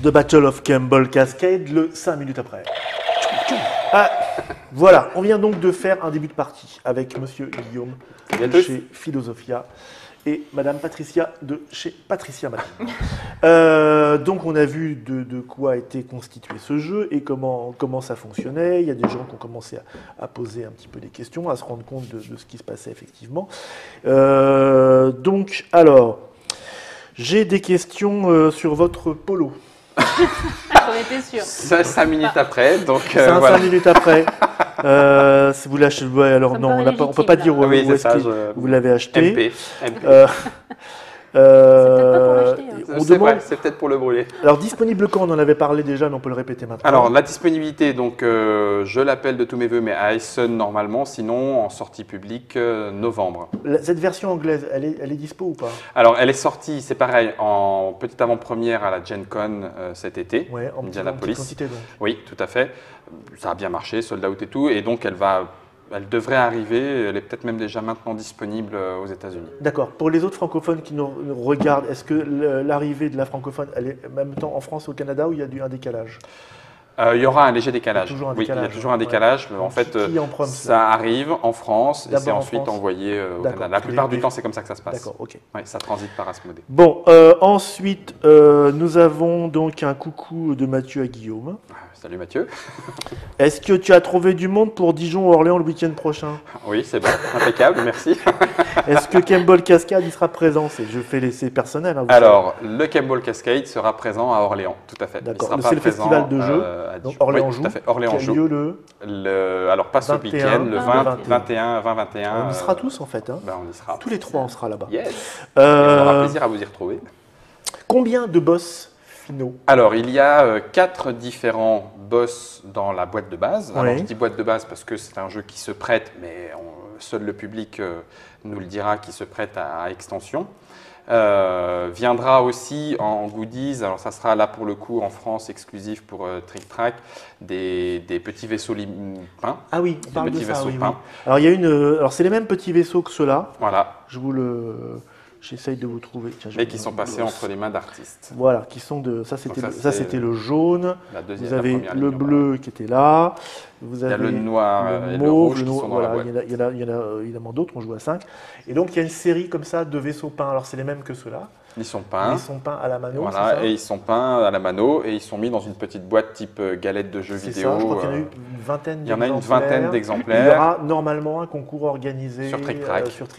The Battle of Campbell Cascade, le 5 minutes après. Ah, voilà, on vient donc de faire un début de partie avec Monsieur Guillaume de chez Philosophia et Madame Patricia de chez Patricia Madame. Donc on a vu de quoi était constitué ce jeu et comment ça fonctionnait. Il y a des gens qui ont commencé à poser un petit peu des questions, à se rendre compte de ce qui se passait effectivement. Donc alors, j'ai des questions sur votre polo. On était sûr. 5 minutes après, donc 5 minutes après. Si vous l'achetez, ouais, alors non, on ne peut pas dire où, oui, où est-ce que vous l'avez acheté. MP. C'est c'est peut-être pour le brûler. Alors disponible quand? On en avait parlé déjà, mais on peut le répéter maintenant. Alors la disponibilité, donc je l'appelle de tous mes voeux, mais à Essen normalement, sinon en sortie publique novembre. Cette version anglaise, elle est dispo ou pas? Alors elle est sortie, c'est pareil, en petite avant-première à la Gen Con cet été, Ouais, en petite quantité donc. Oui, tout à fait. Ça a bien marché, sold out et tout, et donc elle devrait arriver, elle est peut-être même déjà maintenant disponible aux États-Unis. D'accord. Pour les autres francophones qui nous regardent, est-ce que l'arrivée de la francophone, elle est en même temps en France ou au Canada ou il y a un décalage? Il y aura un léger décalage. Il y a toujours un oui, décalage. il y a toujours un décalage. Ouais. En fait, qui en prend ça arrive en France et c'est ensuite France. envoyé au Canada. La plupart du temps, c'est comme ça que ça se passe. D'accord, ok. Ouais, ça transite par Asmodée. Bon, ensuite, nous avons donc un coucou de Mathieu à Guillaume. Salut Mathieu. Est-ce que tu as trouvé du monde pour Dijon ou Orléans le week-end prochain? Oui, c'est bon, impeccable, merci. Est-ce que Campbell Cascade y sera présent? Je fais l'essai personnel. Hein, alors, le Campbell Cascade sera présent à Orléans, tout à fait. D'accord, c'est le festival de jeux, donc Orléans-Joue, tout à fait. Orléans-Joue. Qui a lieu alors pas ce week-end, le 20-21. On y sera tous en fait. Hein. Ben, on y sera. Tous les trois, on sera là-bas. Yes. Et on aura plaisir à vous y retrouver. Combien de boss finaux? Alors, il y a 4 différents boss dans la boîte de base. Oui. Alors, je dis boîte de base parce que c'est un jeu qui se prête, mais seul le public nous le dira, qui se prête à extension. Viendra aussi en goodies, alors ça sera là pour le coup en France exclusif pour Trick Track, des petits vaisseaux peints. Ah oui, on parle de ça, oui, peints. Oui. Alors, il y a alors c'est les mêmes petits vaisseaux que ceux-là. Voilà. J'essaye de vous trouver. Tiens, mais qui sont passés entre les mains d'artistes. Voilà, qui sont de. Ça, c'était le jaune. Vous avez le bleu qui était là. Vous avez il y a le noir et le mauve, rouge qui sont dans la boîte. Il y en a évidemment d'autres, on joue à 5. Et donc, il y a une série comme ça de vaisseaux peints. Alors, c'est les mêmes que ceux-là. Ils sont peints. Ils sont peints à la mano, voilà, c'est ça? Et ils sont peints à la mano et ils sont mis dans une petite boîte type galette de jeux vidéo. Ça, je crois qu'il y en a eu une vingtaine d'exemplaires. Il y en a une vingtaine d'exemplaires. Il y aura normalement un concours organisé sur Trick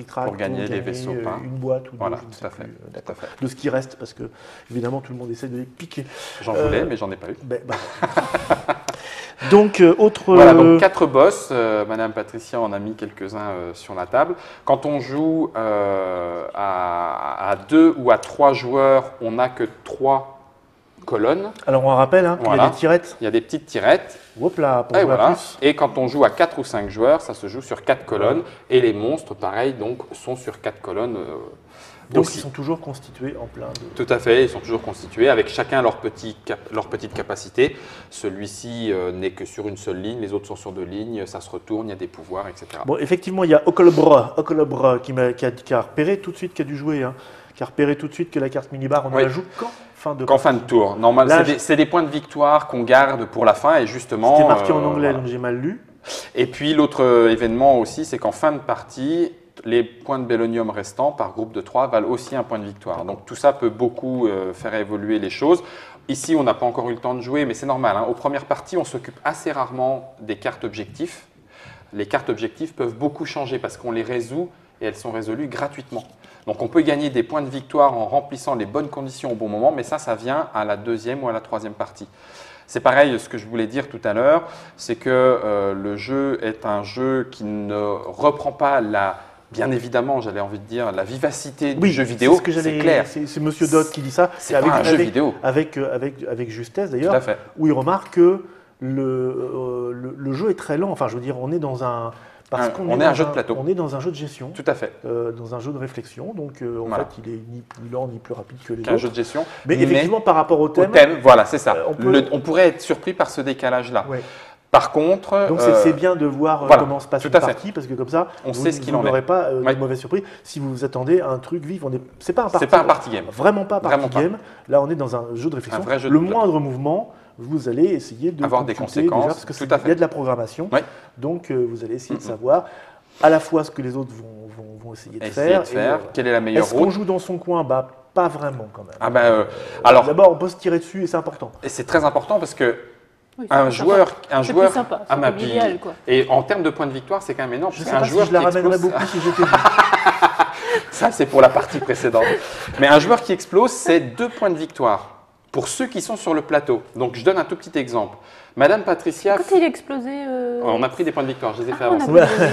Track pour gagner des vaisseaux peints. Une boîte ou deux, voilà, je ne sais tout à fait. plus. D'accord. De ce qui reste, parce que évidemment tout le monde essaie de les piquer. J'en voulais, mais j'en ai pas eu. Donc, Voilà, donc 4 boss. Madame Patricia en a mis quelques-uns sur la table. Quand on joue à 2 ou à 3 joueurs, on n'a que 3 colonnes. Alors, on rappelle, hein, voilà. Il y a des tirettes. Il y a des petites tirettes. Hop là, pour jouer à plus. Et quand on joue à 4 ou 5 joueurs, ça se joue sur 4 colonnes. Et les monstres, pareil, donc, sont sur 4 colonnes. Donc aussi. Ils sont toujours constitués en plein de... Tout à fait, ils sont toujours constitués avec chacun leur petite capacité. Celui-ci n'est que sur une seule ligne, les autres sont sur 2 lignes, ça se retourne, il y a des pouvoirs, etc. Bon, effectivement, il y a Okolobra qui a repéré tout de suite, qui a dû jouer, hein, qui a repéré tout de suite que la carte minibar, on la joue quand fin de tour. Normal, c'est des points de victoire qu'on garde pour la fin et justement... C'était marqué en anglais, voilà. donc j'ai mal lu. Et puis l'autre événement aussi, c'est qu'en fin de partie, les points de Bellonium restants par groupe de 3 valent aussi un point de victoire. Donc tout ça peut beaucoup faire évoluer les choses. Ici, on n'a pas encore eu le temps de jouer, mais c'est normal. Hein. Aux premières parties, on s'occupe assez rarement des cartes objectifs. Les cartes objectifs peuvent beaucoup changer parce qu'on les résout et elles sont résolues gratuitement. Donc on peut gagner des points de victoire en remplissant les bonnes conditions au bon moment, mais ça vient à la 2e ou à la 3e partie. C'est pareil, ce que je voulais dire tout à l'heure, c'est que le jeu est un jeu qui ne reprend pas bien évidemment, j'avais envie de dire, la vivacité du jeu vidéo, c'est clair. C'est Monsieur Dodd qui dit ça. C'est pas un jeu vidéo. Avec justesse d'ailleurs, où il remarque que le jeu est très lent. Enfin, je veux dire, on est dans un... on est un jeu de plateau. On est dans un jeu de gestion. Tout à fait. Dans un jeu de réflexion. Donc, en fait, il est ni plus lent ni plus rapide que les autres. Un jeu de gestion. Mais effectivement, par rapport au thème... voilà, c'est ça. On pourrait être surpris par ce décalage-là. Ouais. Par contre, donc c'est bien de voir voilà, comment se passe tout une à fait. partie, parce que comme ça, On sait ce qu'il en vous est. n'aurez pas de Ouais. mauvaise surprise. Si vous vous attendez à un truc vif, c'est pas un party, c'est pas un party game. Vraiment pas un party Vraiment pas. game. Là, on est dans un jeu de réflexion. Un vrai jeu de Le plateau. moindre mouvement, vous allez essayer de Avoir des consulter conséquences, déjà, parce que tout à fait. il y a de la programmation. Ouais. Donc, vous allez essayer de savoir à la fois ce que les autres vont essayer de Essayer faire. de faire. et, Quelle est la meilleure est-ce qu'on route? joue dans son coin? Pas vraiment quand même. Ah bah, alors, D'abord, on peut se tirer dessus et c'est important. et c'est très important parce que Oui, un c'est joueur, sympa. C'est plus sympa, c'est ma comme l'idéal, quoi. et en termes de points de victoire, c'est quand même énorme. Je parce sais qu'un pas si joueur je la qui ramènerais explose- beaucoup si j'étais vous. Ça, c'est pour la partie précédente. Mais un joueur qui explose, c'est 2 points de victoire pour ceux qui sont sur le plateau. Donc, je donne un tout petit exemple. Madame Patricia, Quand il a explosé. on a pris des points de victoire, je les ai fait on a avancer. pris des-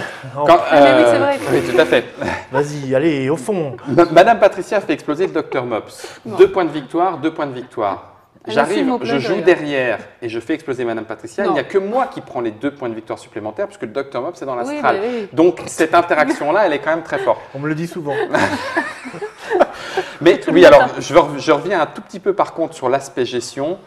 Quand, Ah, mais oui, c'est vrai. oui, tout à fait. Vas-y, allez, au fond. Madame Patricia fait exploser le Dr Mops. Bon. 2 points de victoire, 2 points de victoire. Elle J'arrive, assume au je plateau, joue alors. derrière et je fais exploser Madame Patricia. Non. Il n'y a que moi qui prends les 2 points de victoire supplémentaires puisque le Dr Mops est dans Oui, l'astral. bah oui. Donc cette interaction-là, elle est quand même très forte. On me le dit souvent. Mais Tout le oui, matin. alors je reviens un tout petit peu par contre sur l'aspect gestion.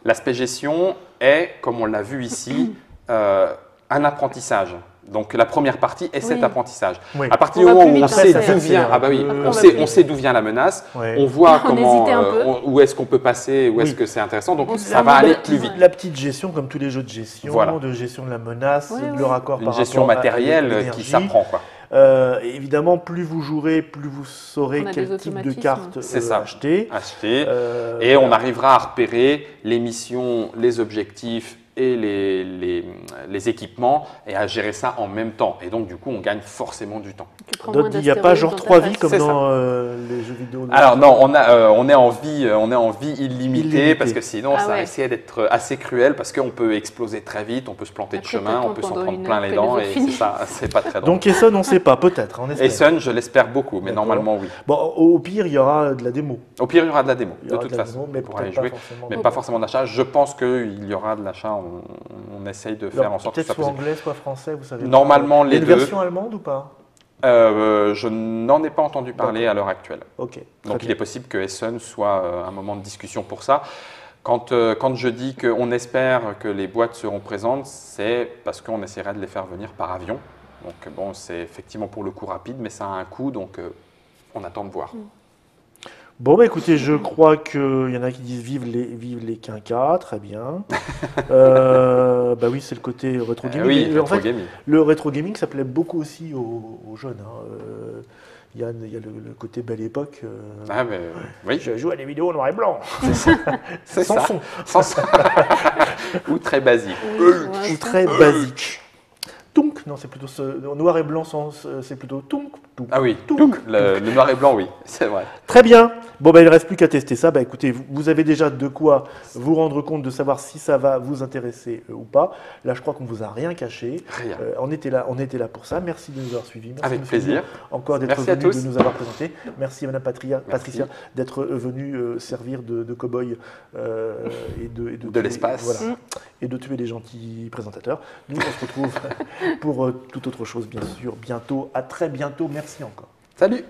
L'aspect gestion est, comme on l'a vu ici, un apprentissage. Donc la première partie est cet Oui. apprentissage. Oui. À partir On du va moment plus où on vite, sait hein, ça, d'où c'est vient, un ah bah oui, peu- on va sait, plus on vite. sait d'où vient la menace, Ouais. on voit On comment, hésitait un peu. où est-ce qu'on peut passer, où est-ce Oui. que c'est intéressant. Donc On ça se va aller demande- plus vite. La petite gestion, comme tous les jeux de gestion, Voilà. de gestion de la menace, Oui, le oui. raccord Une par gestion rapport à matérielle qui l'énergie. s'apprend, quoi. Évidemment, plus vous jouerez, plus vous saurez On a quel des type de automatismes. carte C'est ça. acheter. Acheter. Euh, Et on voilà. arrivera à repérer les missions, les objectifs et les équipements et à gérer ça en même temps. Et donc, du coup, on gagne forcément du temps. Tu prends moins Il n'y a pas d'astéroïdes genre dans ta 3 vies face. comme C'est dans les jeux vidéo. Alors non, on est en vie illimitée Illimitée. parce que sinon, Ah ça ouais. risquait d'être assez cruel parce qu'on peut exploser très vite, on peut se planter de Après, chemin, on t'attends peut s'en pendant prendre une plein heure les que dents les et autres c'est finissent. ça, c'est pas très drôle. Donc Essonne, on ne sait pas, peut-être, on espère. Et Sun, je l'espère beaucoup, mais D'accord. normalement oui. Bon, au pire, il y aura de la démo. Au pire, il y aura de la démo, Il y de aura toute de la façon, démo, mais pour aller peut-être pas jouer. forcément. Mais pas forcément d'achat. Je pense qu'il y aura de l'achat. On essaye de faire Alors, en sorte que peut-être ça soit possible. anglais, soit français, vous savez. pas. Normalement, Il y a les une deux. version allemande ou pas? Je n'en ai pas entendu parler à l'heure actuelle. Ok. très Donc il bien. est possible que Essen soit un moment de discussion pour ça. Quand je dis qu'on espère que les boîtes seront présentes, c'est parce qu'on essaierait de les faire venir par avion. Donc bon, c'est effectivement pour le coup rapide, mais ça a un coût, donc on attend de voir. Bon, bah écoutez, je crois qu'il y en a qui disent vive les quinquas, très bien. Bah oui, c'est le côté rétro gaming. oui, Mais en rétro fait, gaming. le rétro gaming, ça plaît beaucoup aussi aux jeunes. Hein. Il y a le côté belle époque. Ah, mais, oui, Je joue à des vidéos en noir et blanc, c'est sans ça. son, Sans ça. Ou très basique. Oui, ou très basique. Tunk, non, c'est plutôt noir et blanc, c'est plutôt tunk. Ah oui, tunk. le noir et blanc, oui, c'est vrai. Très bien. Bon, ben, il ne reste plus qu'à tester ça. Bah, écoutez, vous avez déjà de quoi vous rendre compte de savoir si ça va vous intéresser ou pas. Là, je crois qu'on ne vous a rien caché. Rien. On était là pour ça. Merci de nous avoir suivis. Merci, Avec monsieur plaisir. Guillaume, encore d'être Merci à venu, tous. de nous avoir présenté. Merci à Madame Patricia Merci. d'être venue servir de cow-boy et de tuer- l'espace. voilà, et de tuer les gentils présentateurs. Nous, on se retrouve pour toute autre chose, bien sûr, bientôt. À très bientôt. Merci encore. Salut!